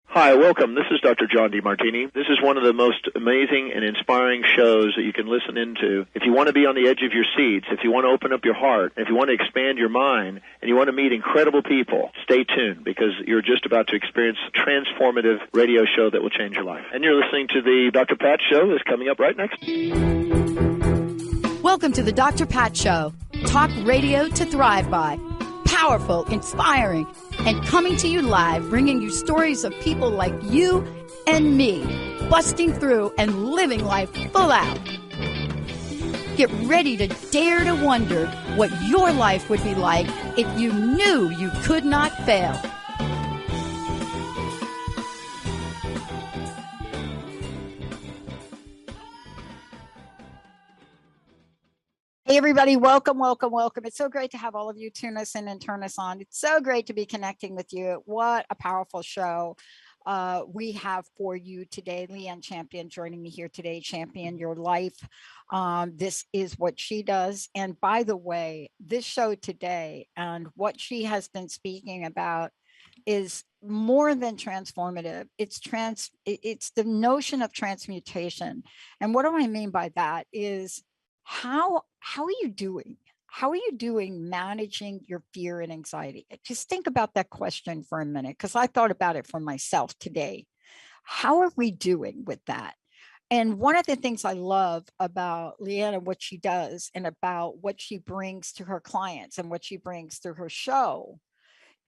Hi, welcome. This is Dr. John DeMartini. This is one of the most amazing and inspiring shows that you can listen into. If you want to be on the edge of your seats, if you want to open up your heart, if you want to expand your mind, and you want to meet incredible people, stay tuned because you're just about to experience a transformative radio show that will change your life. And you're listening to the Dr. Pat Show that's coming up right next. Welcome to the Dr. Pat Show. Talk radio to thrive by. Powerful, inspiring, and coming to you live, bringing you stories of people like you and me, busting through and living life full out. Get ready to dare to wonder what your life would be like if you knew you could not fail. Hey, everybody. Welcome, welcome, welcome. It's so great to have all of you tune us in and turn us on. It's so great to be connecting with you. What a powerful show we have for you today. Leighanne Champion joining me here today. Champion Your Life. This is what she does. And by the way, this show today and what she has been speaking about is more than transformative. It's the notion of transmutation. And what do I mean by that is how are you doing? How are you doing managing your fear and anxiety? Just think about that question for a minute, because I thought about it for myself today. How are we doing with that? And one of the things I love about Leighanne and what she does and about what she brings to her clients and what she brings through her show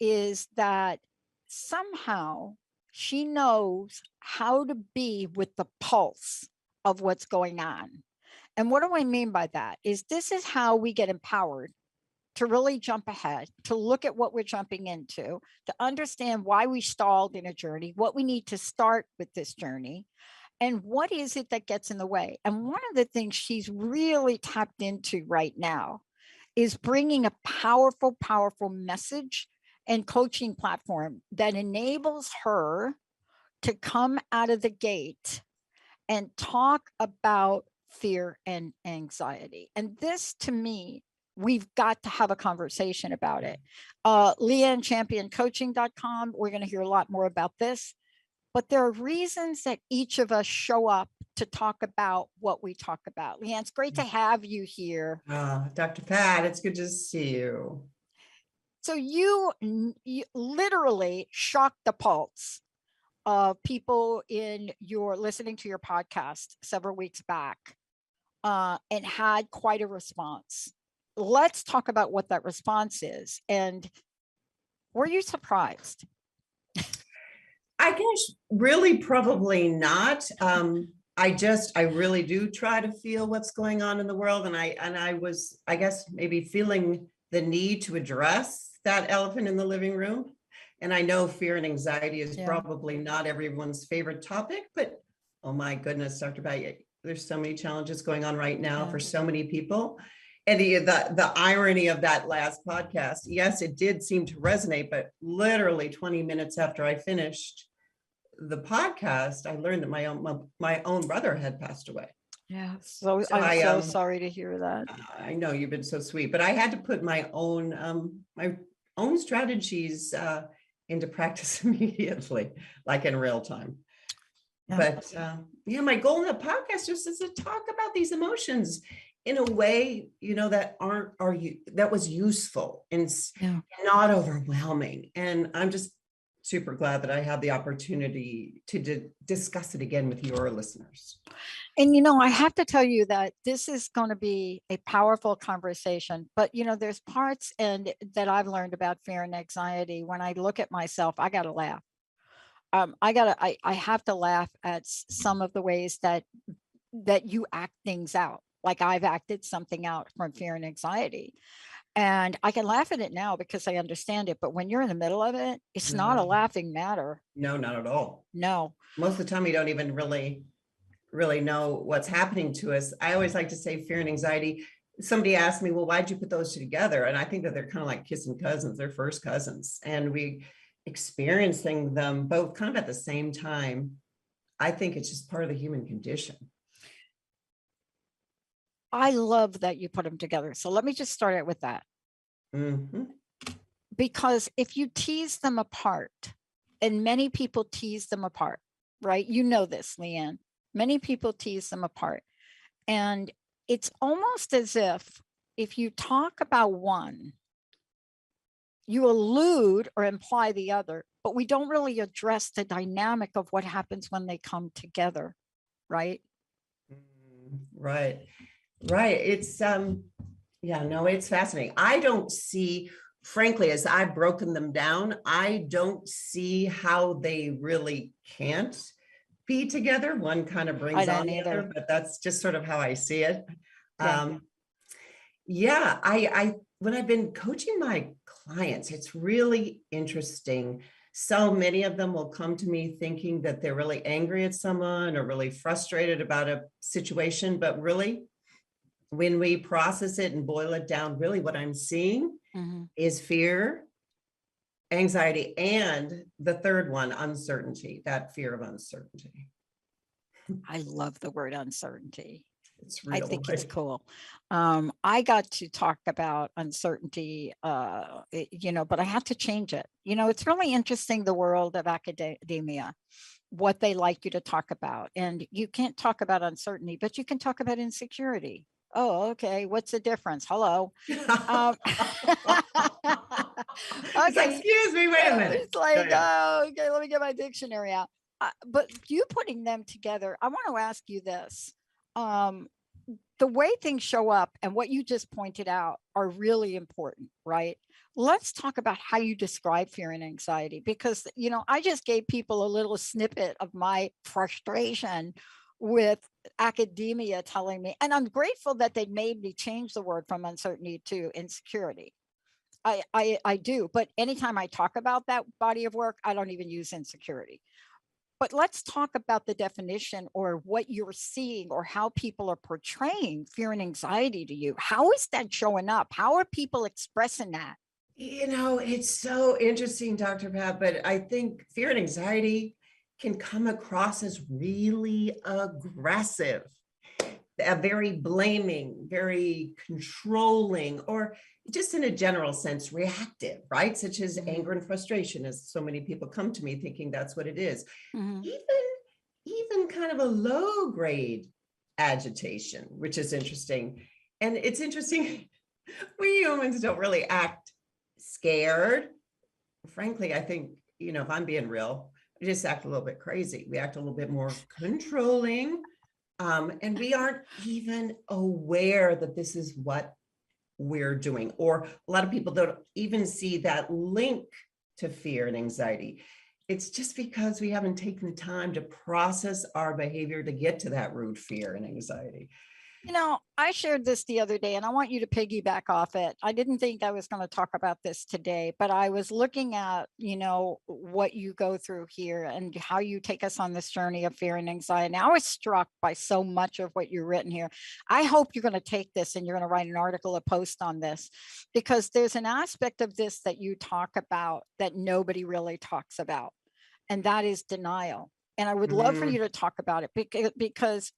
is that somehow she knows how to be with the pulse of what's going on. And what do I mean by that? Is this is how we get empowered to really jump ahead, to look at what we're jumping into, to understand why we stalled in a journey, what we need to start with this journey, and what is it that gets in the way. And one of the things she's really tapped into right now is bringing a powerful, powerful message and coaching platform that enables her to come out of the gate and talk about fear and anxiety. And this, to me, we've got to have a conversation about it. Leighanne Champion Coaching.com. We're going to hear a lot more about this, but there are reasons that each of us show up to talk about what we talk about. Leighanne, it's great to have you here. Dr. Pat, it's good to see you. So you literally shocked the pulse of people in your listening to your podcast several weeks back and had quite a response. Let's talk about what that response is. And were you surprised? I guess really probably not. I really do try to feel what's going on in the world. And I was, I guess, maybe feeling the need to address that elephant in the living room. And I know fear and anxiety is probably not everyone's favorite topic, but oh my goodness, Dr. Pat, there's so many challenges going on right now for so many people. And the irony of that last podcast, yes, it did seem to resonate, but literally 20 minutes after I finished the podcast, I learned that my own brother had passed away. Yeah, so I'm so sorry to hear that. I know, you've been so sweet, but I had to put my own strategies into practice immediately, like in real time. Yeah. But my goal in the podcast just is to talk about these emotions in a way, that was useful and not overwhelming. And I'm just super glad that I have the opportunity to discuss it again with your listeners. And, I have to tell you that this is going to be a powerful conversation, but, there's parts that I've learned about fear and anxiety. When I look at myself, I got to laugh. I have to laugh at some of the ways that you act things out. Like I've acted something out from fear and anxiety. And I can laugh at it now because I understand it. But when you're in the middle of it, it's not a laughing matter. No, not at all. No. Most of the time, we don't even really know what's happening to us. I always like to say fear and anxiety. Somebody asked me, well, why'd you put those two together? And I think that they're kind of like kissing cousins. They're first cousins. And we experiencing them both kind of at the same time. I think it's just part of the human condition. I love that you put them together. So let me just start it with that. Mhm. Because if you tease them apart, and many people tease them apart, right? You know this, Leighanne. Many people tease them apart. And it's almost as if you talk about one, you allude or imply the other, but we don't really address the dynamic of what happens when they come together, right? Right. Right. It's yeah, no, it's fascinating. I don't see, frankly, as I've broken them down, I don't see how they really can't be together. One kind of I brings on don't the either. other, but that's just sort of how I see it. Yeah. Yeah, I when I've been coaching my clients, it's really interesting. So many of them will come to me thinking that they're really angry at someone or really frustrated about a situation, but really, when we process it and boil it down, really what I'm seeing Mhm. is fear, anxiety, and the third one, uncertainty, that fear of uncertainty. I love the word uncertainty. It's I real, think it's right? cool. I got to talk about uncertainty, but I had to change it. It's really interesting, the world of academia, what they like you to talk about. And you can't talk about uncertainty, but you can talk about insecurity. Oh, okay. What's the difference? Hello. Um, It's like, okay. excuse me, wait a minute. It's like, Yeah. oh, okay, let me get my dictionary out. But you putting them together, I want to ask you this. Um, the way things show up and what you just pointed out are really important, right? Let's talk about how you describe fear and anxiety, because, I just gave people a little snippet of my frustration with academia telling me, and I'm grateful that they made me change the word from uncertainty to insecurity. I do, but anytime I talk about that body of work, I don't even use insecurity. But let's talk about the definition, or what you're seeing, or how people are portraying fear and anxiety to you. How is that showing up? How are people expressing that? It's so interesting, Dr. Pat, but I think fear and anxiety can come across as really aggressive, very blaming, very controlling, or just in a general sense, reactive, right? Such as anger and frustration, as so many people come to me thinking that's what it is. Mhm. Even kind of a low grade agitation, which is interesting. And it's interesting, we humans don't really act scared. Frankly, I think, if I'm being real, we just act a little bit crazy. We act a little bit more controlling. And we aren't even aware that this is what we're doing. Or a lot of people don't even see that link to fear and anxiety. It's just because we haven't taken the time to process our behavior to get to that root fear and anxiety. I shared this the other day, and I want you to piggyback off it. I didn't think I was going to talk about this today, but I was looking at, what you go through here and how you take us on this journey of fear and anxiety. And I was struck by so much of what you've written here. I hope you're going to take this and you're going to write an article, a post on this, because there's an aspect of this that you talk about that nobody really talks about, and that is denial. And I would love for you to talk about it, because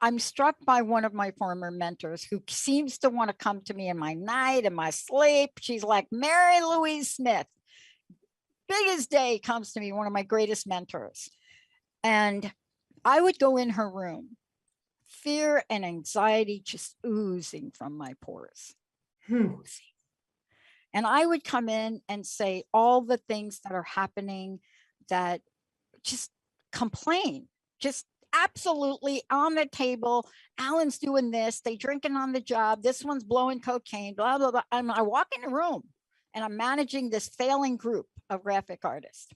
I'm struck by one of my former mentors who seems to want to come to me in my night, in my sleep. She's like Mary Louise Smith. Big as day comes to me, one of my greatest mentors. And I would go in her room, fear and anxiety just oozing from my pores. Oozing. And I would come in and say all the things that are happening, that just complain, just absolutely on the table. Alan's doing this, they drinking on the job, this one's blowing cocaine, blah, blah, blah. And I walk in the room and I'm managing this failing group of graphic artists.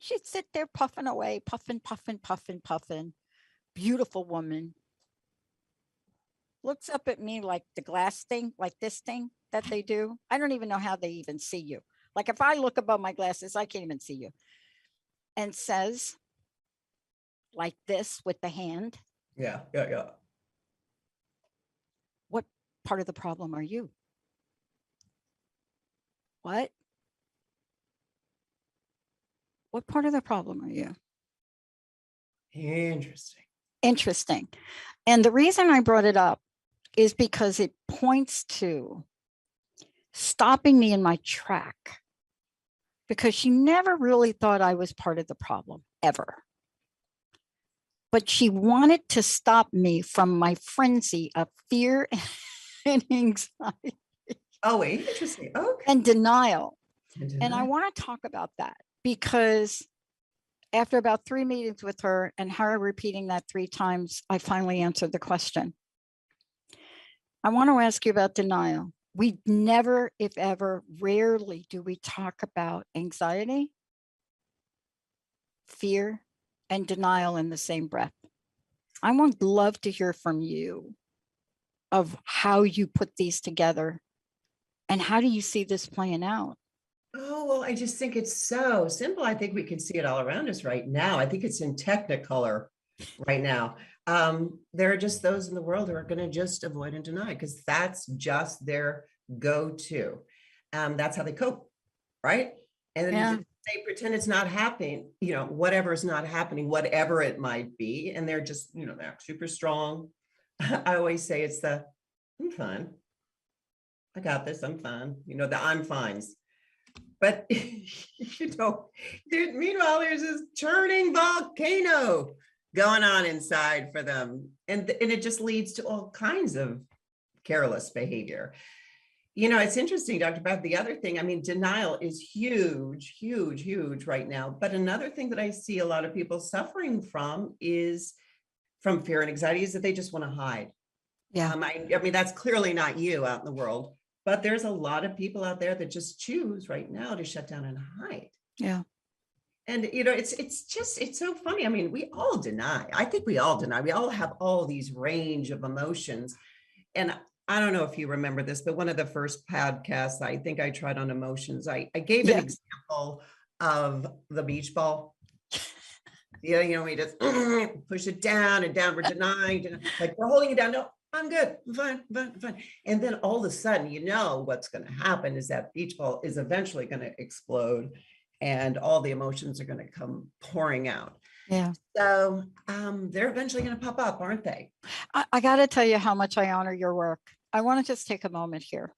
She'd sit there puffing away, puffing, puffing, puffing, puffing. Beautiful woman. Looks up at me like the glass thing, like this thing that they do. I don't even know how they even see you. Like if I look above my glasses, I can't even see you. And says, like this with the hand, Yeah. what part of the problem are you? What part of the problem are you? Interesting. Interesting. And the reason I brought it up, is because it points to stopping me in my track, because she never really thought I was part of the problem ever. But she wanted to stop me from my frenzy of fear and anxiety. Oh, interesting. Okay. And denial. And I want to talk about that because after about 3 meetings with her and her repeating that 3 times, I finally answered the question. I want to ask you about denial. We never, if ever, rarely do we talk about anxiety, fear, and denial in the same breath. I would love to hear from you of how you put these together and how do you see this playing out? Oh, well, I just think it's so simple. I think we can see it all around us right now. I think it's in Technicolor right now. There are just those in the world who are going to just avoid and deny because that's just their go-to. That's how they cope, right? And then they pretend it's not happening, whatever is not happening, whatever it might be. And they're just, they're super strong. I always say it's I'm fine. I got this. I'm fine. The I'm fines. But, meanwhile, there's this churning volcano going on inside for them. And it just leads to all kinds of careless behavior. It's interesting, Dr. Beth, the other thing, denial is huge, huge, huge right now. But another thing that I see a lot of people suffering from is from fear and anxiety is that they just want to hide. Yeah. That's clearly not you out in the world, but there's a lot of people out there that just choose right now to shut down and hide. Yeah. And, it's so funny. We all deny. I think we all deny. We all have all these range of emotions. And I don't know if you remember this, but one of the first podcasts, I think I tried on emotions. I gave an example of the beach ball. We just push it down and down. We're denying, like we're holding it down. No, I'm good. I'm fine. I'm fine. And then all of a sudden, what's going to happen is that beach ball is eventually going to explode and all the emotions are going to come pouring out. Yeah. So they're eventually going to pop up, aren't they? I got to tell you how much I honor your work. I want to just take a moment here.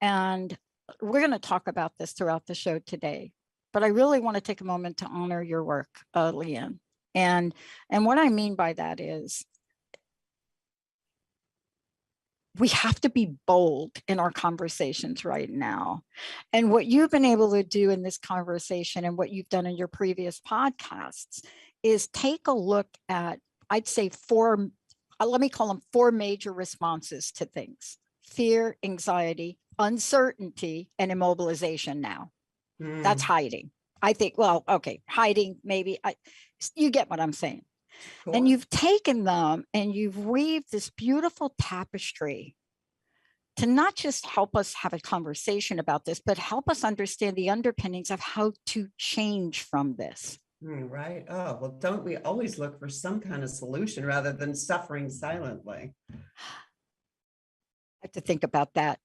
And we're going to talk about this throughout the show today. But I really want to take a moment to honor your work, Leighanne. And what I mean by that is we have to be bold in our conversations right now. And what you've been able to do in this conversation and what you've done in your previous podcasts is take a look at, I'd say let me call them 4 major responses to things: fear, anxiety, uncertainty, and immobilization now. That's hiding. I think, hiding, maybe, you get what I'm saying. Cool. And you've taken them and you've weaved this beautiful tapestry to not just help us have a conversation about this, but help us understand the underpinnings of how to change from this. Right. Oh, well, don't we always look for some kind of solution rather than suffering silently? I have to think about that.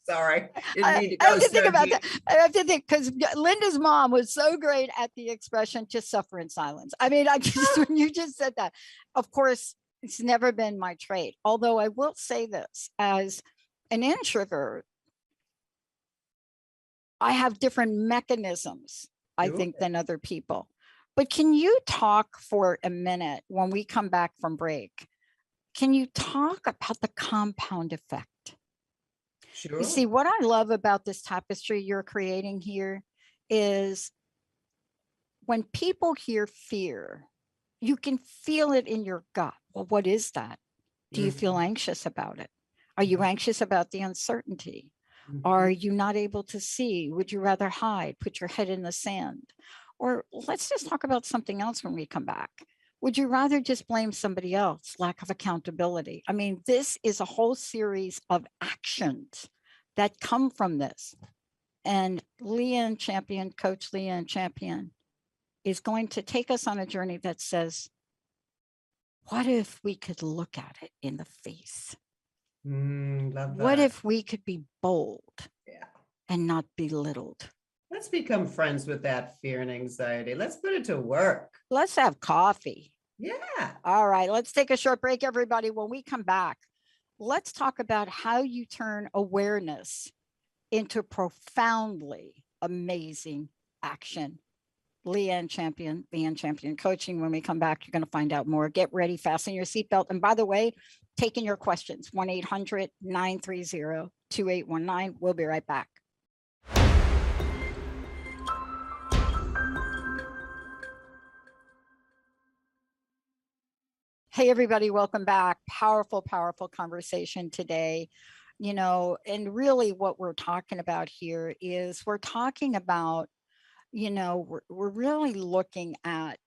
Sorry. I have to think about that. I have to think, because Linda's mom was so great at the expression, just suffer in silence. When you just said that, of course, it's never been my trait. Although I will say this, as an introvert, I have different mechanisms, I think, than other people. But can you talk for a minute when we come back from break? Can you talk about the compound effect? Sure. You see, what I love about this tapestry you're creating here is when people hear fear, you can feel it in your gut. Well, what is that? Do you feel anxious about it? Are you anxious about the uncertainty? Are you not able to see? Would you rather hide, put your head in the sand? Or let's just talk about something else when we come back. Would you rather just blame somebody else? Lack of accountability. This is a whole series of actions that come from this. And Leighanne Champion, Coach Leighanne Champion, is going to take us on a journey that says, what if we could look at it in the face? Love that. What if we could be bold and not belittled? Let's become friends with that fear and anxiety. Let's put it to work. Let's have coffee. Yeah. All right, let's take a short break, everybody. When we come back, let's talk about how you turn awareness into profoundly amazing action. Leighanne Champion Coaching. When we come back, you're going to find out more. Get ready, fasten your seatbelt. And by the way, taking your questions, 1-800-930-2819. We'll be right back. Hey, everybody, welcome back. Powerful, powerful conversation today. You know, and really what we're talking about here is we're talking about, you know, we're really looking at,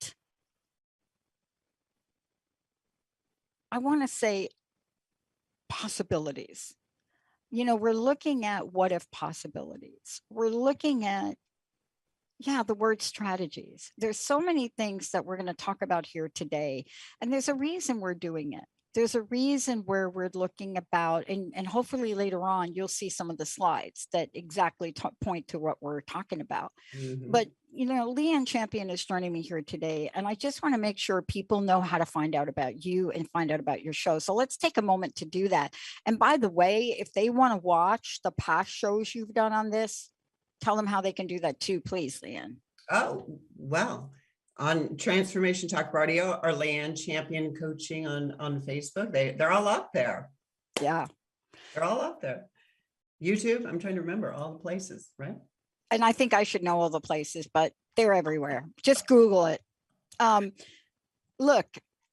I want to say, possibilities. You know, we're looking at what if possibilities. We're looking at, yeah, the word strategies. There's so many things that we're going to talk about here today. And there's a reason we're doing it. There's a reason where we're looking about, and hopefully later on, you'll see some of the slides that exactly point to what we're talking about. But, you know, Leighanne Champion is joining me here today. And I just want to make sure people know how to find out about you and find out about your show. So let's take a moment to do that. And by the way, if they want to watch the past shows you've done on this, tell them how they can do that too, please, Leighanne. Oh, well, on Transformation Talk Radio or Leighanne Champion Coaching on Facebook, they're all up there. Yeah. They're all up there. YouTube, I'm trying to remember all the places, right? And I think I should know all the places, but they're everywhere. Just Google it. Look,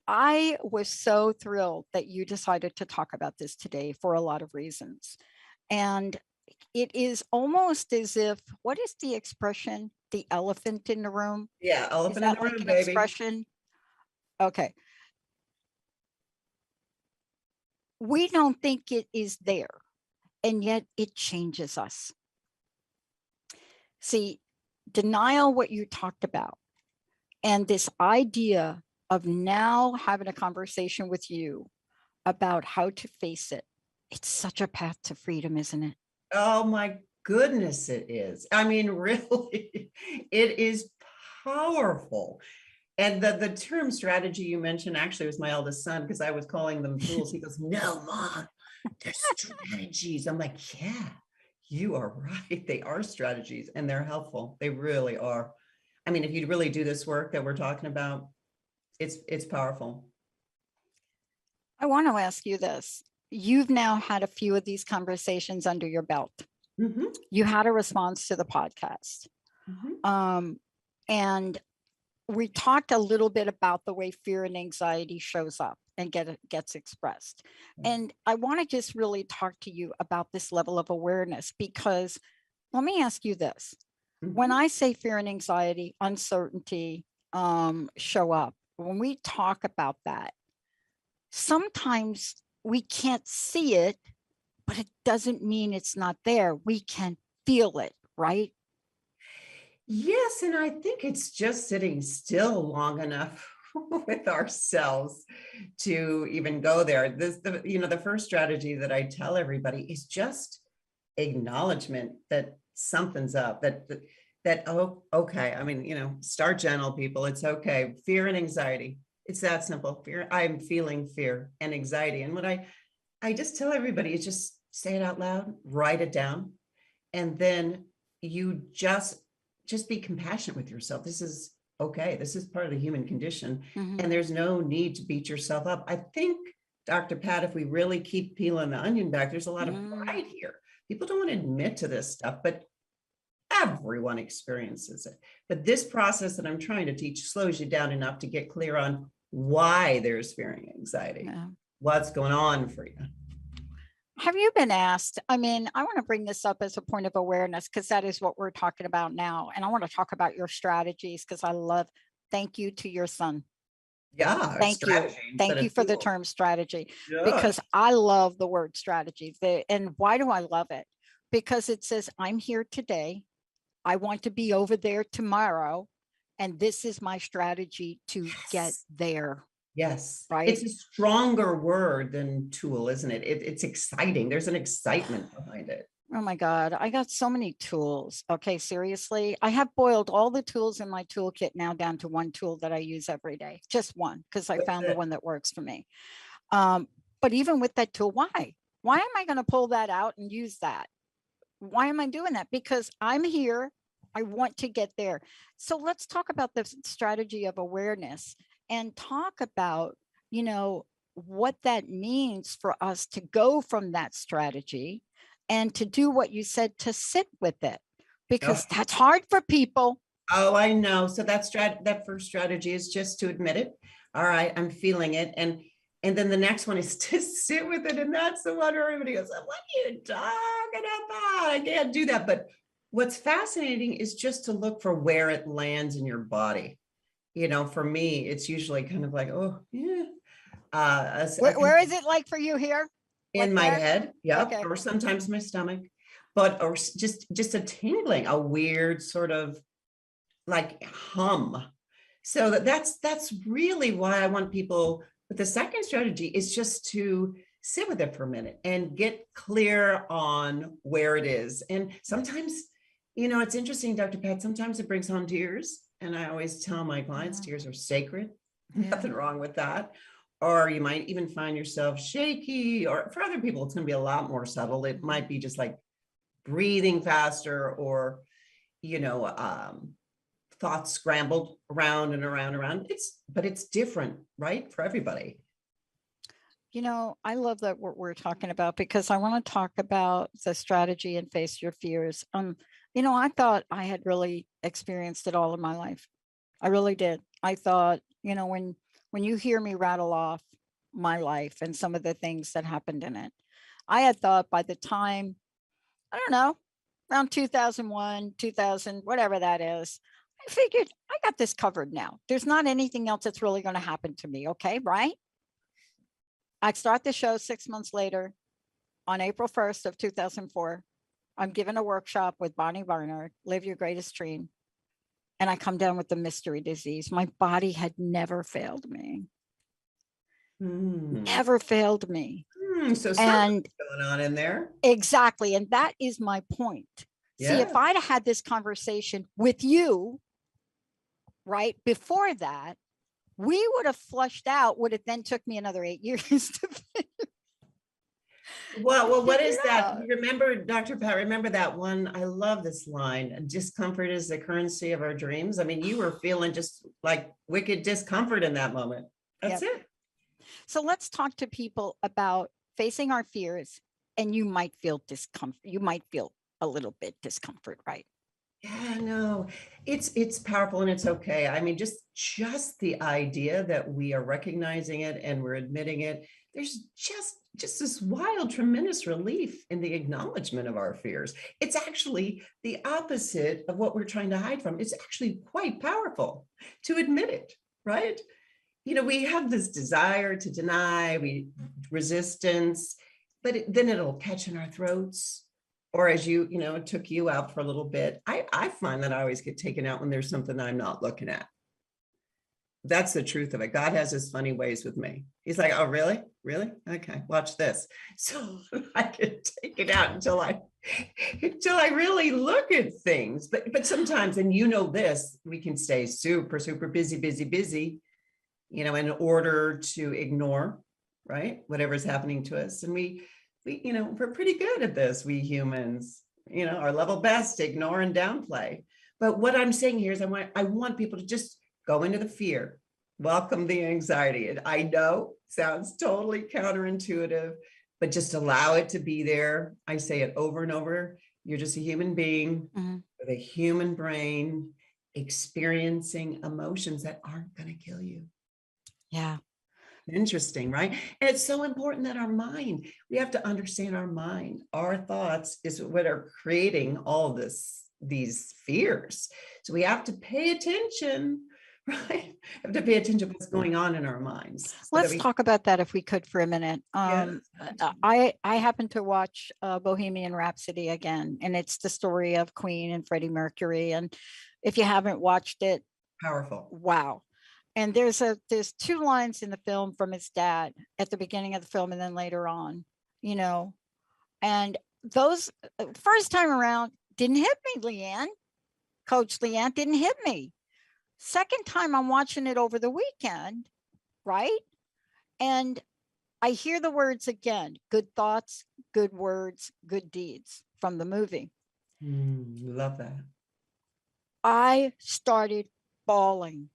I was so thrilled that you decided to talk about this today for a lot of reasons. And it is almost as if, what is the expression? The elephant in the room? Yeah, elephant in the room, baby. Expression? Okay. We don't think it is there, and yet it changes us. See, denial, what you talked about, and this idea of now having a conversation with you about how to face it. It's such a path to freedom, isn't it? Oh my goodness, it is. I mean, really, it is powerful. And the term strategy you mentioned actually was my eldest son, because I was calling them tools. He goes, no, Mom, they're strategies. I'm like, yeah, you are right. They are strategies and they're helpful. They really are. I mean, if you really do this work that we're talking about, it's powerful. I want to ask you this. You've now had a few of these conversations under your belt. Mm-hmm. You had a response to the podcast. Mm-hmm. And we talked a little bit about the way fear and anxiety shows up and gets expressed. And I want to just really talk to you about this level of awareness, because let me ask you this. Mm-hmm. When I say fear and anxiety, uncertainty show up, when we talk about that, sometimes we can't see it, but it doesn't mean it's not there. We can feel it, right? Yes, and I think it's just sitting still long enough with ourselves to even go there. The first strategy that I tell everybody is just acknowledgement that something's up, that oh, okay. I mean, start gentle, people. It's okay. Fear and anxiety. It's that simple. Fear. I'm feeling fear and anxiety. And what I just tell everybody is just say it out loud, write it down, and then you just be compassionate with yourself. This is okay. This is part of the human condition. Mm-hmm. And there's no need to beat yourself up. I think, Dr. Pat, if we really keep peeling the onion back, there's a lot of pride here. People don't want to admit to this stuff, but everyone experiences it. But this process that I'm trying to teach slows you down enough to get clear on why there's fear and anxiety, what's going on for you. Have you been asked? I mean, I want to bring this up as a point of awareness, because that is what we're talking about now. And I want to talk about your strategies, because I love, thank you to your son. Yeah. Thank you. Thank you for the term strategy, because I love the word strategy. And why do I love it? Because it says, I'm here today. I want to be over there tomorrow. And this is my strategy to get there. Yes. Right. It's a stronger word than tool, isn't it? It's exciting. There's an excitement behind it. Oh my God, I got so many tools. Okay, seriously. I have boiled all the tools in my toolkit now down to one tool that I use every day. Just one, because I What's found the it? one that works for me. But even with that tool, why? Why am I going to pull that out and use that? Why am I doing that? Because I'm here. I want to get there. So let's talk about the strategy of awareness and talk about, you know, what that means for us to go from that strategy and to do what you said, to sit with it, Oh, because that's hard for people. oh, I know. So that first strategy is just to admit it. All right, I'm feeling it. And then the next one is to sit with it. And that's the one where everybody goes, what are you talking about? I can't do that. But what's fascinating is just to look for where it lands in your body. You know, for me, it's usually kind of like, oh, yeah. Where is it, like for you here? In Like my there? head, yep, Okay. or sometimes my stomach, but or just a tingling, a weird sort of like hum. So that's really why I want people. But the second strategy is just to sit with it for a minute and get clear on where it is. And sometimes, it's interesting, Dr. Pat, sometimes it brings on tears. And I always tell my clients tears are sacred. Nothing wrong with that. Or you might even find yourself shaky, or for other people, it's going to be a lot more subtle. It might be just like breathing faster, or, thoughts scrambled around and around and around. But it's different, right? For everybody. I love that what we're talking about, because I want to talk about the strategy and face your fears. I thought I had really experienced it all in my life. I really did. I thought, when you hear me rattle off my life and some of the things that happened in it, I had thought by the time, I don't know, around 2001, 2000, whatever that is, I figured I got this covered now. There's not anything else that's really going to happen to me. Okay. Right. I start the show 6 months later on April 1st of 2004. I'm given a workshop with Bonnie Barnard, Live Your Greatest Dream. And I come down with the mystery disease. My body had never failed me. Never failed me. So something's And going on in there. exactly. And that is my point. See, Yeah. if I'd had this conversation with you, right, before that, we would have flushed out what it then took me another 8 years to Well, what figure is it that? out. Remember, Dr. Pat, remember that one? I love this line. Discomfort is the currency of our dreams. I mean, you were feeling just like wicked discomfort in that moment. That's Yep. it. So let's talk to people about facing our fears, and you might feel discomfort. You might feel a little bit discomfort, right? Yeah, no, it's powerful and it's okay. I mean, just the idea that we are recognizing it and we're admitting it, there's just this wild, tremendous relief in the acknowledgement of our fears. It's actually the opposite of what we're trying to hide from. It's actually quite powerful to admit it, right? We have this desire to deny, resistance, but then it'll catch in our throats. Or as it took you out for a little bit. I find that I always get taken out when there's something I'm not looking at. That's the truth of it. God has his funny ways with me. He's like, oh, really? Really? Okay, watch this. So I get taken out until I really look at things. But sometimes, and this, we can stay super, super busy, in order to ignore, right, whatever's happening to us. And we're pretty good at this, we humans, our level best to ignore and downplay. But what I'm saying here is I want people to just go into the fear, welcome the anxiety. I know sounds totally counterintuitive, but just allow it to be there. I say it over and over. You're just a human being with a human brain experiencing emotions that aren't going to kill you. Yeah. Interesting, right? And it's so important that we have to understand our mind. Our thoughts is what are creating all these fears. So we have to pay attention, right? Have to pay attention to what's going on in our minds. Let's talk about that if we could for a minute. I happen to watch Bohemian Rhapsody again, and it's the story of Queen and Freddie Mercury. And if you haven't watched it, powerful. Wow. And there's two lines in the film from his dad at the beginning of the film and then later on, and those first time around didn't hit me, Leighanne. Coach Leighanne didn't hit me. Second time I'm watching it over the weekend, right? And I hear the words again, good thoughts, good words, good deeds from the movie. Love that. I started bawling.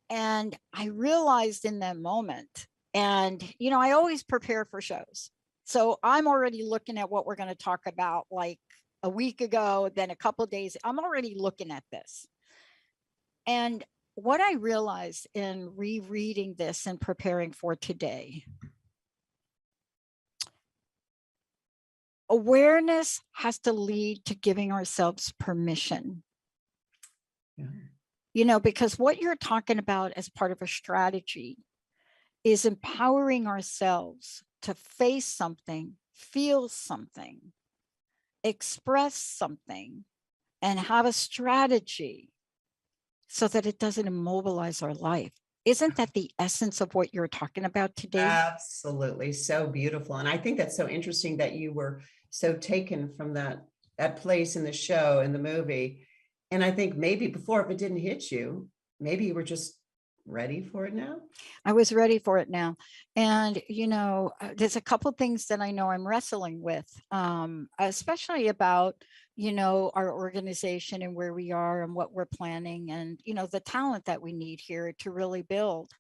And I realized in that moment, and, you know, I always prepare for shows. So I'm already looking at what we're going to talk about like a week ago, then a couple of days. I'm already looking at this. And what I realized in rereading this and preparing for today, awareness has to lead to giving ourselves permission. Yeah. You know, because what you're talking about as part of a strategy is empowering ourselves to face something, feel something, express something, and have a strategy so that it doesn't immobilize our life. Isn't that the essence of what you're talking about today? Absolutely. So beautiful. And I think that's so interesting that you were so taken from that place in the show, in the movie. And I think maybe before, if it didn't hit you, maybe you were just ready for it now. I was ready for it now. And, you know, there's a couple things that I know I'm wrestling with, especially about, you know, our organization and where we are and what we're planning and, you know, the talent that we need here to really build.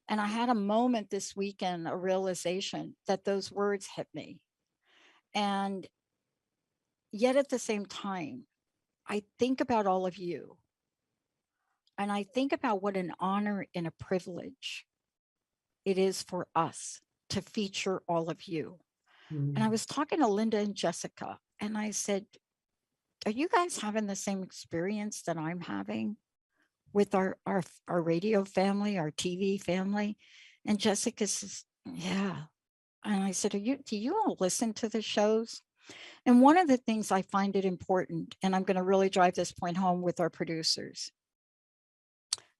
And I had a moment this weekend, a realization that those words hit me. And yet at the same time, I think about all of you. And I think about what an honor and a privilege it is for us to feature all of you. And I was talking to Linda and Jessica, and I said, are you guys having the same experience that I'm having with our radio family, our TV family? And Jessica says, yeah. And I said, do you all listen to the shows? And one of the things I find it important, and I'm going to really drive this point home with our producers,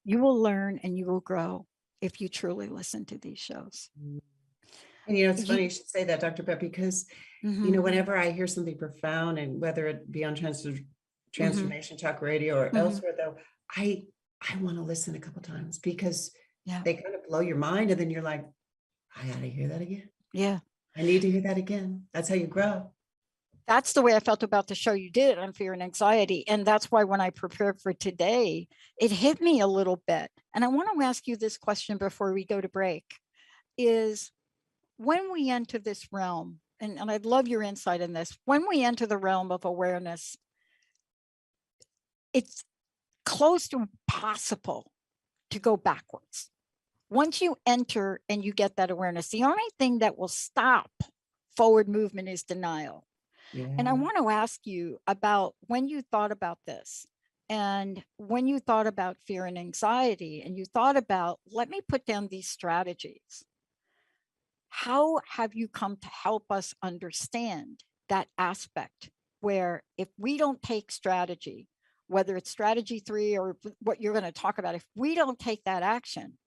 you will learn and you will grow if you truly listen to these shows. And, you know, it's funny you should say that, Dr. Beth, because, you know, whenever I hear something profound, and whether it be on Transformation Talk Radio or elsewhere, though, I want to listen a couple times because they kind of blow your mind. And then you're like, I got to hear that again. Yeah. I need to hear that again. That's how you grow. That's the way I felt about the show you did on Fear and Anxiety. And that's why when I prepared for today, it hit me a little bit. And I want to ask you this question before we go to break is when we enter this realm, and I'd love your insight in this, when we enter the realm of awareness, it's close to impossible to go backwards. Once you enter and you get that awareness, the only thing that will stop forward movement is denial. Yeah. And I want to ask you about when you thought about this and when you thought about fear and anxiety and you thought about, let me put down these strategies. How have you come to help us understand that aspect where if we don't take strategy, whether it's strategy 3 or what you're going to talk about, if we don't take that action,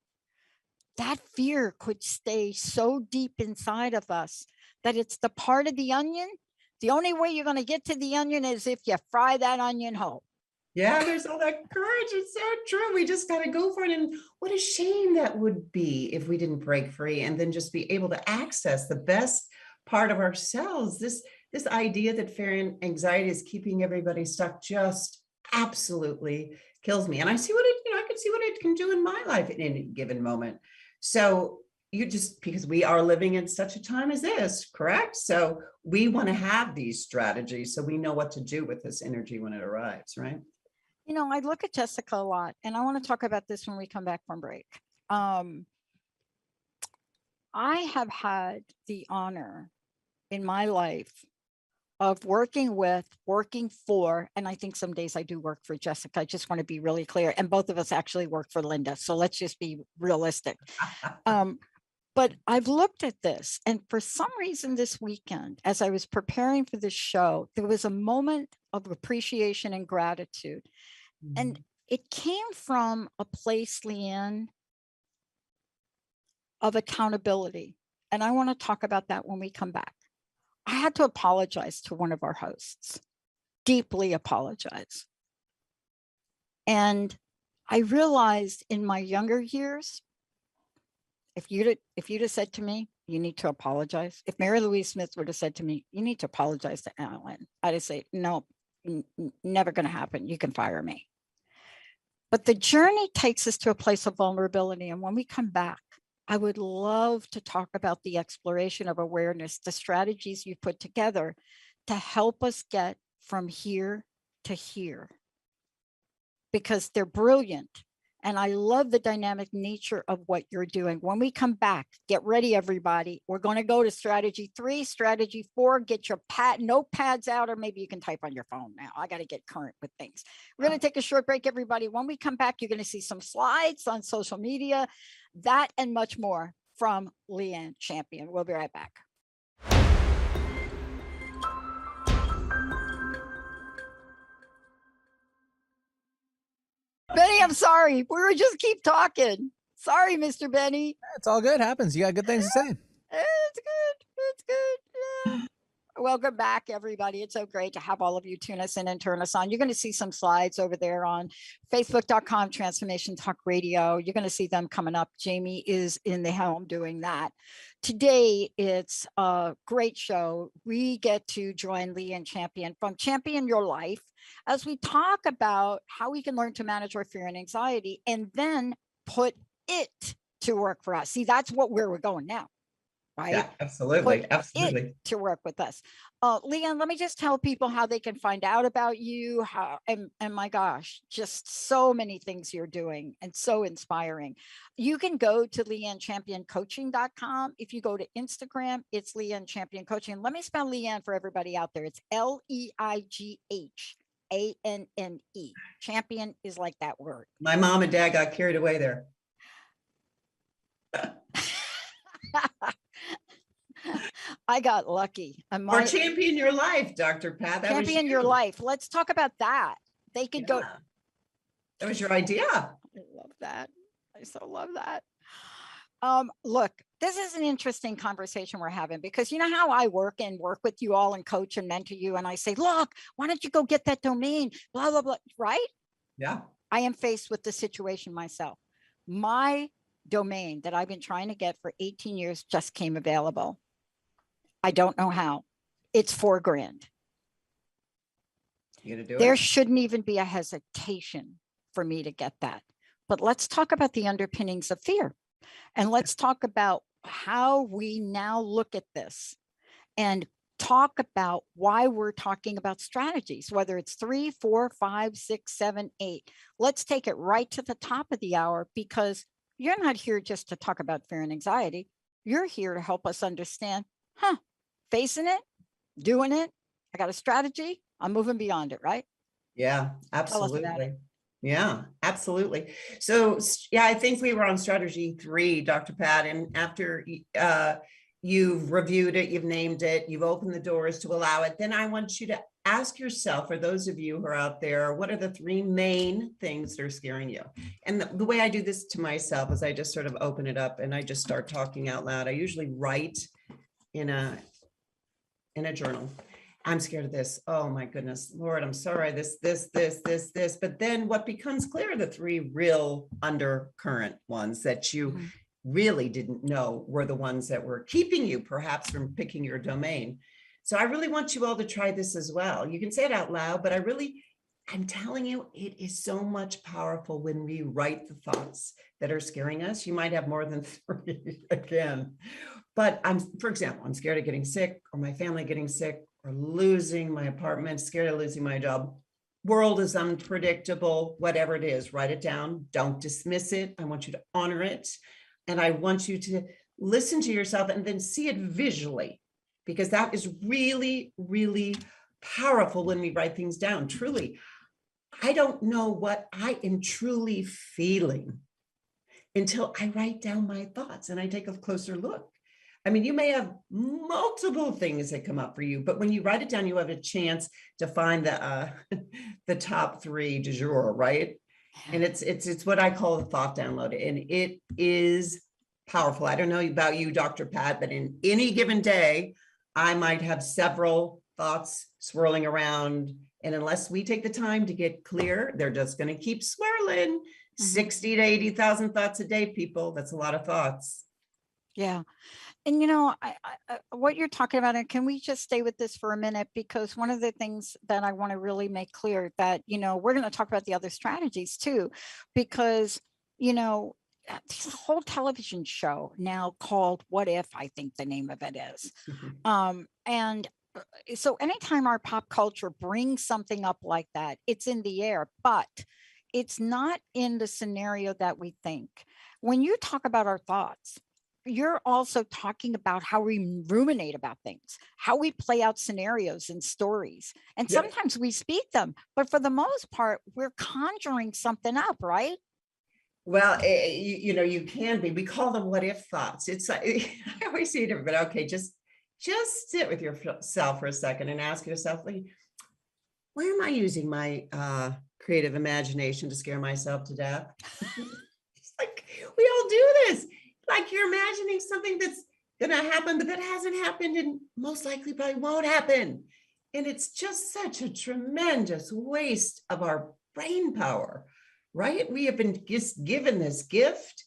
that fear could stay so deep inside of us that it's the part of the onion. The only way you're going to get to the onion is if you fry that onion whole. Yeah, there's all that courage. It's so true. We just got to go for it. And what a shame that would be if we didn't break free and then just be able to access the best part of ourselves. This idea that fear and anxiety is keeping everybody stuck just absolutely kills me. And I see what it, I can see what it can do in my life at any given moment. So because we are living in such a time as this, correct? So we want to have these strategies so we know what to do with this energy when it arrives, right? You know, I look at Jessica a lot, and I want to talk about this when we come back from break. I have had the honor in my life of working for, and I think some days I do work for Jessica. I just want to be really clear. And both of us actually work for Linda. So let's just be realistic. But I've looked at this, and for some reason this weekend, as I was preparing for this show, there was a moment of appreciation and gratitude. And it came from a place, Leighanne, of accountability. And I want to talk about that when we come back. I had to apologize to one of our hosts, deeply apologize. And I realized in my younger years, if you'd have said to me, you need to apologize. If Mary Louise Smith would have said to me, you need to apologize to Alan, I'd have said, no, never going to happen. You can fire me. But the journey takes us to a place of vulnerability. And when we come back, I would love to talk about the exploration of awareness, the strategies you put together to help us get from here to here, because they're brilliant. And I love the dynamic nature of what you're doing. When we come back, get ready, everybody. We're going to go to strategy 3, strategy 4, get your notepads out, or maybe you can type on your phone now. I got to get current with things. We're going to take a short break, everybody. When we come back, you're going to see some slides on social media, that and much more from Leighanne Champion. We'll be right back. Benny, I'm sorry. We were just keep talking. Sorry, Mr. Benny. It's all good. Happens. You got good things to say. It's good. It's good. Yeah. Welcome back, everybody. It's so great to have all of you tune us in and turn us on. You're going to see some slides over there on Facebook.com, Transformation Talk Radio. You're going to see them coming up. Jamie is in the helm doing that. Today, it's a great show. We get to join Leighanne Champion from Champion Your Life as we talk about how we can learn to manage our fear and anxiety and then put it to work for us. See, that's where we're going now. Right? Yeah, absolutely. Put Absolutely. it to work with us. Leighanne, let me just tell people how they can find out about you. And my gosh, just so many things you're doing and so inspiring. You can go to LeighanneChampionCoaching.com. If you go to Instagram, it's Leighanne Champion Coaching. Let me spell Leighanne for everybody out there. It's LEIGHANNE. Champion is like that word. My mom and dad got carried away there. I got lucky. Or champion your life, Dr. Pat. Champion your life. Let's talk about that. They could go. That was your idea. I love that. I so love that. Look, this is an interesting conversation we're having, because you know how I work with you all and coach and mentor you. And I say, look, why don't you go get that domain? Blah, blah, blah. Right? Yeah. I am faced with the situation myself. My domain that I've been trying to get for 18 years just came available. I don't know how. It's $4,000. You gonna do it? There shouldn't even be a hesitation for me to get that. But let's talk about the underpinnings of fear. And let's talk about how we now look at this and talk about why we're talking about strategies, whether it's 3, 4, 5, 6, 7, 8. Let's take it right to the top of the hour, because you're not here just to talk about fear and anxiety. You're here to help us understand, facing it, doing it. I got a strategy. I'm moving beyond it, right? Yeah, Tell us about absolutely. it. Yeah, absolutely. So, yeah, I think we were on strategy 3, Dr. Pat, and after you've reviewed it, you've named it, you've opened the doors to allow it, then I want you to ask yourself, for those of you who are out there, what are the 3 main things that are scaring you? And the way I do this to myself is I just sort of open it up and I just start talking out loud. I usually write in a journal. I'm scared of this. Oh my goodness, Lord, I'm sorry. This. But then what becomes clear, the 3 real undercurrent ones that you really didn't know were the ones that were keeping you perhaps from picking your domain. So I really want you all to try this as well. You can say it out loud, but I'm telling you, it is so much powerful when we write the thoughts that are scaring us. You might have more than 3 again, but for example, I'm scared of getting sick, or my family getting sick, or losing my apartment, scared of losing my job. World is unpredictable, whatever it is, write it down. Don't dismiss it. I want you to honor it. And I want you to listen to yourself and then see it visually, because that is really, really powerful when we write things down. Truly, I don't know what I am truly feeling until I write down my thoughts and I take a closer look. I mean, you may have multiple things that come up for you, but when you write it down, you have a chance to find the top 3 du jour, right? And it's what I call the thought download, and it is powerful. I don't know about you, Dr. Pat, but in any given day, I might have several thoughts swirling around. And unless we take the time to get clear, they're just going to keep swirling. 60 to 80,000 thoughts a day, people. That's a lot of thoughts. Yeah. And what you're talking about, and can we just stay with this for a minute? Because one of the things that I want to really make clear that, we're going to talk about the other strategies too, because, there's a whole television show now called What If, I think the name of it is. And so anytime our pop culture brings something up like that, it's in the air, but it's not in the scenario that we think. When you talk about our thoughts, you're also talking about how we ruminate about things, how we play out scenarios and stories. And sometimes we speak them, but for the most part, we're conjuring something up, right? Well, you can be. We call them what if thoughts. It's I always say it, but okay, just sit with yourself for a second and ask yourself, like, where am I using my creative imagination to scare myself to death? It's like we all do this. Like you're imagining something that's going to happen, but that hasn't happened and most likely probably won't happen. And it's just such a tremendous waste of our brain power, right? We have been just given this gift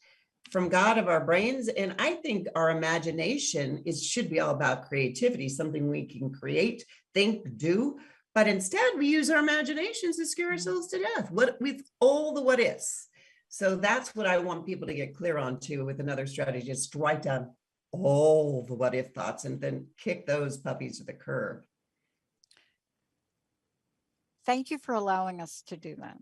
from God of our brains. And I think our imagination should be all about creativity, something we can create, think, do. But instead, we use our imaginations to scare ourselves to death. With all the what ifs. So that's what I want people to get clear on too with another strategy, just write down all the what if thoughts and then kick those puppies to the curb. Thank you for allowing us to do that.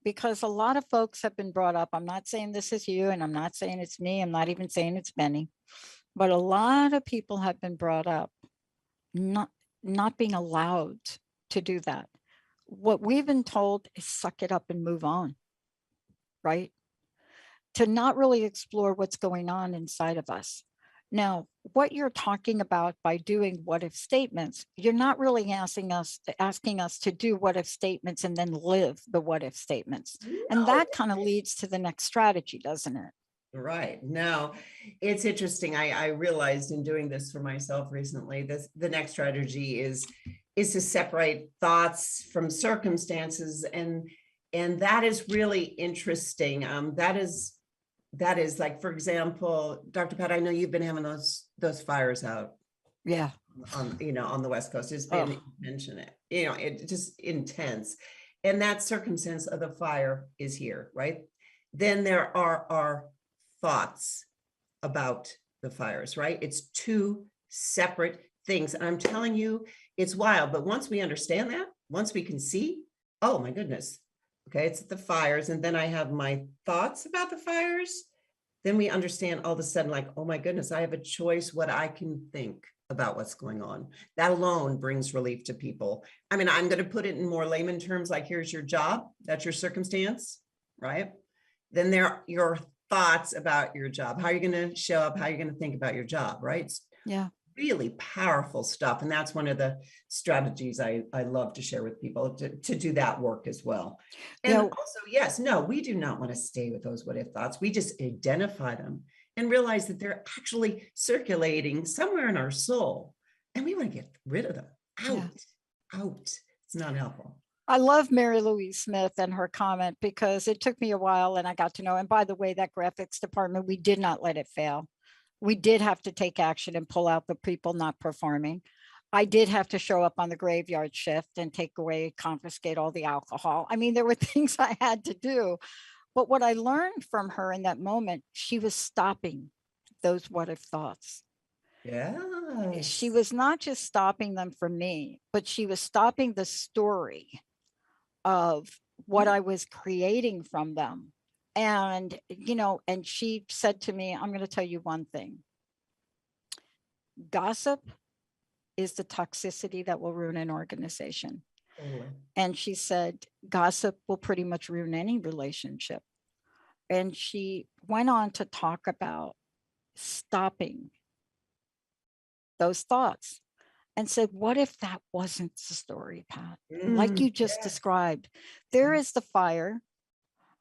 Because a lot of folks have been brought up. I'm not saying this is you, and I'm not saying it's me. I'm not even saying it's Benny, but a lot of people have been brought up not being allowed to do that. What we've been told is suck it up and move on, right? To not really explore what's going on inside of us. Now, what you're talking about by doing what if statements, you're not really asking us to do what if statements and then live the what if statements. No. And that kind of leads to the next strategy, doesn't it? Right. No, it's interesting. I realized in doing this for myself recently, the next strategy is to separate thoughts from circumstances. And that is really interesting. That is like, for example, Dr. Pat, I know you've been having those fires out. Yeah. On the West Coast. It's been it just intense. And that circumstance of the fire is here, right? Then there are our thoughts about the fires, right? It's two separate things. And I'm telling you, it's wild. But once we understand that, once we can see, oh my goodness, okay, it's the fires. And then I have my thoughts about the fires. Then we understand all of a sudden, like, oh my goodness, I have a choice what I can think about what's going on. That alone brings relief to people. I mean, I'm going to put it in more layman terms, like here's your job, that's your circumstance, right? Then there are your thoughts about your job, how you're going to show up, how you're going to think about your job, right? It's really powerful stuff. And that's one of the strategies I love to share with people to do that work as well. And also, we do not want to stay with those what if thoughts. We just identify them and realize that they're actually circulating somewhere in our soul. And we want to get rid of them out. It's not helpful. I love Mary Louise Smith and her comment because it took me a while and I got to know. And by the way, that graphics department, we did not let it fail. We did have to take action and pull out the people not performing. I did have to show up on the graveyard shift and confiscate all the alcohol. I mean, there were things I had to do. But what I learned from her in that moment, she was stopping those what if thoughts. Yeah. She was not just stopping them for me, but she was stopping the story of what I was creating from them. And, and she said to me, I'm going to tell you one thing. Gossip is the toxicity that will ruin an organization. And she said, gossip will pretty much ruin any relationship. And she went on to talk about stopping those thoughts and said, what if that wasn't the story, Pat? Like you just described, there is the fire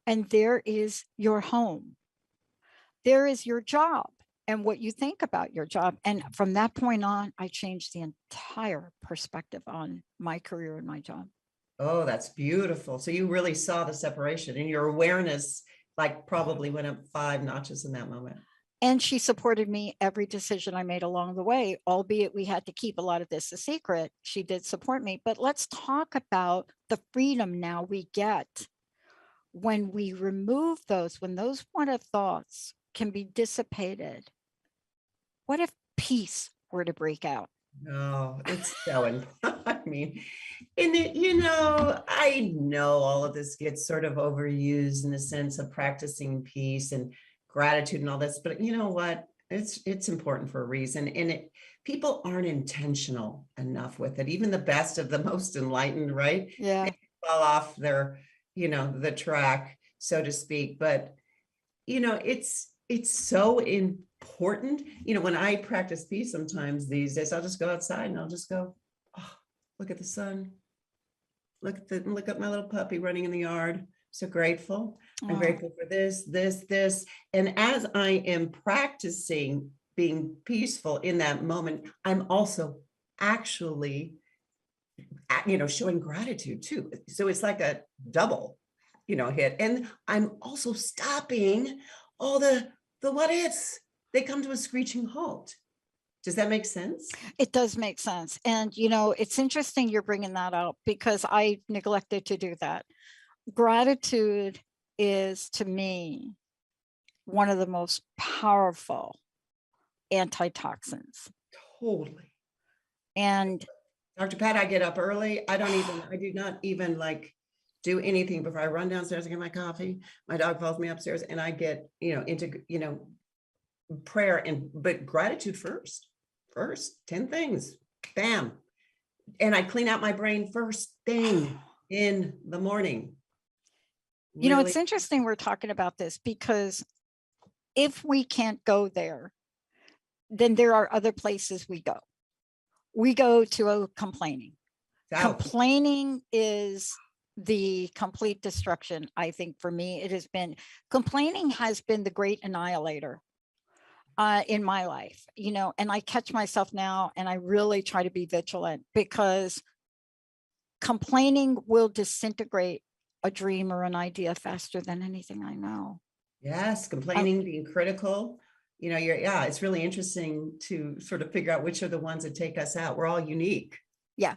and there is your home. There is your job and what you think about your job. And from that point on, I changed the entire perspective on my career and my job. Oh, that's beautiful. So you really saw the separation, and your awareness like probably went up 5 notches in that moment. And she supported me every decision I made along the way, albeit we had to keep a lot of this a secret. She did support me. But let's talk about the freedom now we get when we remove those, when those what-if thoughts can be dissipated. What if peace were to break out? No, it's so important. I mean, and it, I know all of this gets sort of overused in the sense of practicing peace and gratitude and all this, but you know what? It's important for a reason. And people aren't intentional enough with it. Even the best of the most enlightened, right? Yeah. They fall off their, the track, so to speak. But it's so important. When I practice peace sometimes these days, I'll just go outside and I'll just go, oh, look at the sun. Look at my little puppy running in the yard. So grateful. I'm grateful for this. And as I am practicing being peaceful in that moment, I'm also actually, showing gratitude too. So it's like a double, hit. And I'm also stopping all the what ifs. They come to a screeching halt. Does that make sense? It does make sense. And, it's interesting you're bringing that up because I neglected to do that. Gratitude is, to me, one of the most powerful antitoxins. Totally. And Dr. Pat, I get up early. I do not even like do anything before I run downstairs and get my coffee. My dog follows me upstairs and I get, into, prayer but gratitude first 10 things, bam. And I clean out my brain first thing in the morning. Really. It's interesting we're talking about this because if we can't go there, then there are other places we go. We go to complaining. Complaining is the complete destruction. I think for me, complaining has been the great annihilator in my life, and I catch myself now and I really try to be vigilant because complaining will disintegrate a dream or an idea faster than anything I know. Yes, complaining, being critical, it's really interesting to sort of figure out which are the ones that take us out. We're all unique. Yeah.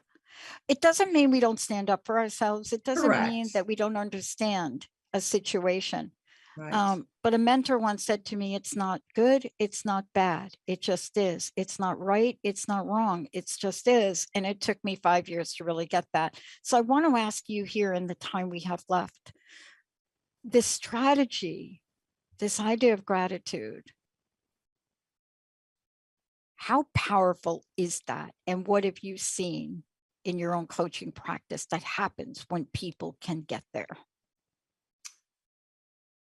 It doesn't mean we don't stand up for ourselves. It doesn't Correct. mean that we don't understand a situation. Right. But a mentor once said to me, it's not good, it's not bad, it just is. It's not right, it's not wrong, it's just is. And it took me 5 years to really get that. So I want to ask you here in the time we have left, this strategy, this idea of gratitude, how powerful is that? And what have you seen in your own coaching practice that happens when people can get there?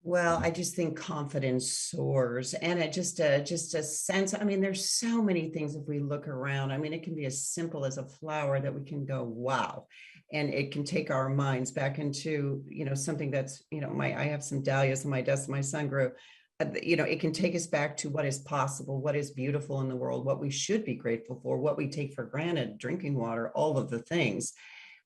Well, I just think confidence soars, and it just a sense. I mean, there's so many things if we look around. I mean, it can be as simple as a flower that we can go, wow, and it can take our minds back into, something that's, I have some dahlias on my desk my son grew. It can take us back to what is possible, what is beautiful in the world, what we should be grateful for, what we take for granted, drinking water, all of the things.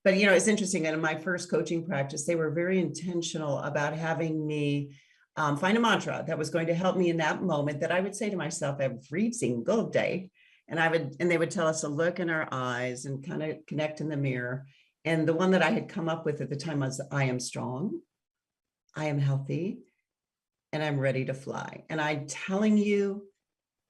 But, it's interesting. And in my first coaching practice, they were very intentional about having me find a mantra that was going to help me in that moment that I would say to myself every single day. And they would tell us to look in our eyes and kind of connect in the mirror. And the one that I had come up with at the time was, I am strong, I am healthy, and I'm ready to fly. And I'm telling you,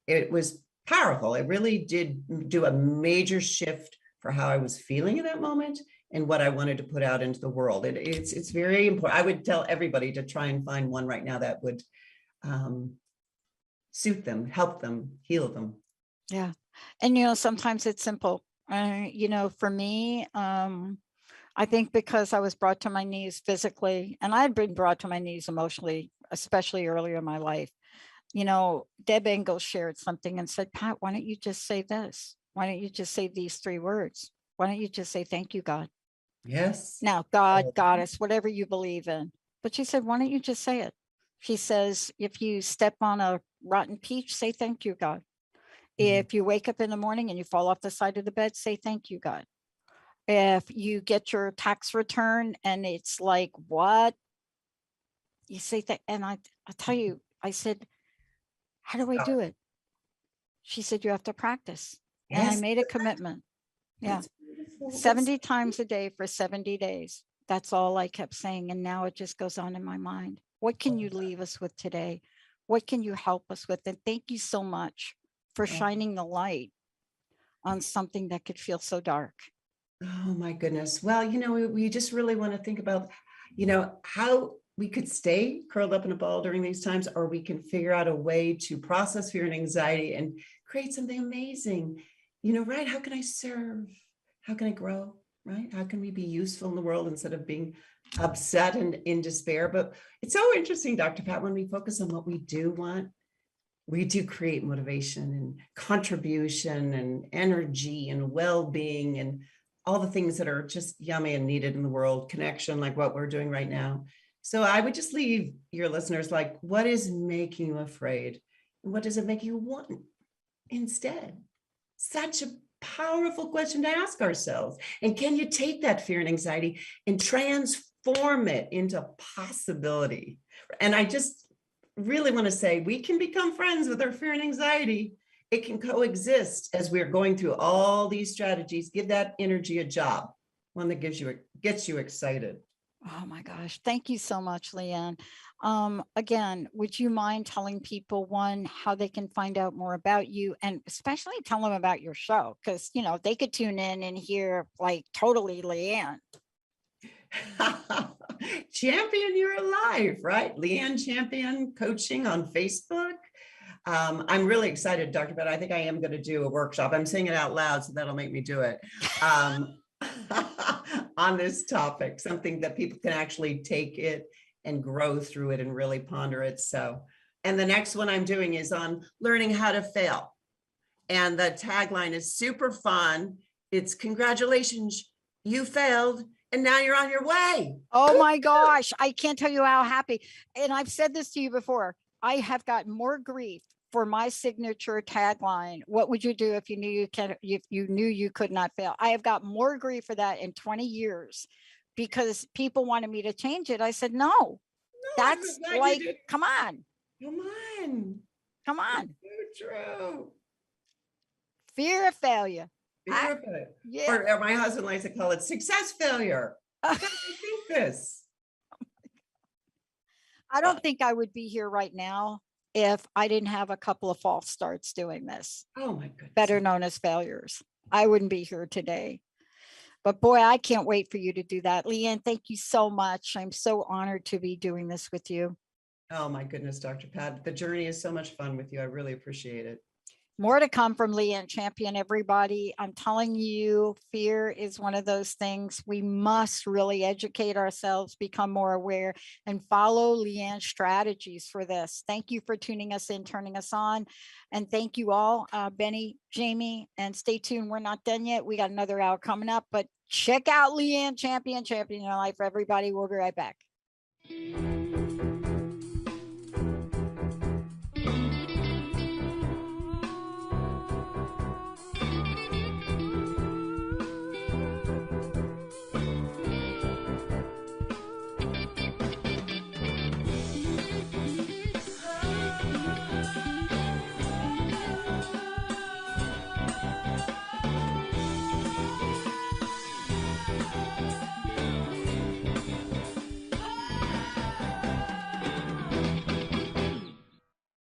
it was powerful. It really did do a major shift for how I was feeling in that moment and what I wanted to put out into the world. It's very important. I would tell everybody to try and find one right now that would suit them, help them, heal them. Yeah. And, sometimes it's simple. For me, I think because I was brought to my knees physically, and I'd been brought to my knees emotionally, especially earlier in my life. Deb Engel shared something and said, Pat, why don't you just say this? Why don't you just say these 3 words? Why don't you just say, thank you, God? Yes. Now, God, goddess, whatever you believe in. But she said, why don't you just say it? She says, if you step on a rotten peach, say thank you, God. Mhm. If you wake up in the morning and you fall off the side of the bed, say thank you, God. If you get your tax return and it's like, what? You say that, and I tell you, I said, how do I do it? She said, you have to practice. And I Yes, made a commitment. Yeah. that's beautiful. 70 times a day for 70 days. That's all I kept saying. And now it just goes on in my mind. What can you leave us with today? What can you help us with? And thank you so much for shining the light on something that could feel so dark. Oh my goodness. Well, we just really want to think about, how we could stay curled up in a ball during these times, or we can figure out a way to process fear and anxiety and create something amazing. Right? How can I serve? How can I grow? Right? How can we be useful in the world instead of being upset and in despair? But it's so interesting, Dr. Pat, when we focus on what we do want, we do create motivation and contribution and energy and well-being and all the things that are just yummy and needed in the world, connection, like what we're doing right now. So I would just leave your listeners like, what is making you afraid? And what does it make you want instead? Such a powerful question to ask ourselves. And can you take that fear and anxiety and transform it into possibility? And I just really want to say we can become friends with our fear and anxiety. It can coexist as we're going through all these strategies. Give that energy a job, one that gets you excited. Oh my gosh. Thank you so much, Leighanne. Again, would you mind telling people, one, how they can find out more about you, and especially tell them about your show? Because, they could tune in and hear like totally Leighanne. Champion, you're alive, right? Leighanne Champion coaching on Facebook. I'm really excited, Dr. Pat. I think I am going to do a workshop. I'm saying it out loud, so that'll make me do it. On this topic, something that people can actually take it and grow through it and really ponder it. So, and the next one I'm doing is on learning how to fail. And the tagline is super fun. It's congratulations, you failed, and now you're on your way. Oh my gosh. I can't tell you how happy. And I've said this to you before. I have gotten more grief for my signature tagline. What would you do if you knew you could not fail? I have got more grief for that in 20 years because people wanted me to change it. I said, no, that's like, come on. Come on. So true. Fear of failure. Fear of it. Yeah. Or my husband likes to call it success failure. I think this. I don't think I would be here right now if I didn't have a couple of false starts doing this. Oh my goodness. Better known as failures. I wouldn't be here today. But boy, I can't wait for you to do that. Leighanne, thank you so much. I'm so honored to be doing this with you. Oh my goodness, Dr. Pat. The journey is so much fun with you. I really appreciate it. More to come from Leighanne Champion, everybody. I'm telling you, fear is one of those things. We must really educate ourselves, become more aware, and follow Leighanne's strategies for this. Thank you for tuning us in, turning us on. And thank you all, Benny, Jamie, and stay tuned. We're not done yet. We got another hour coming up, but check out Leighanne Champion, Champion Your Life, everybody. We'll be right back.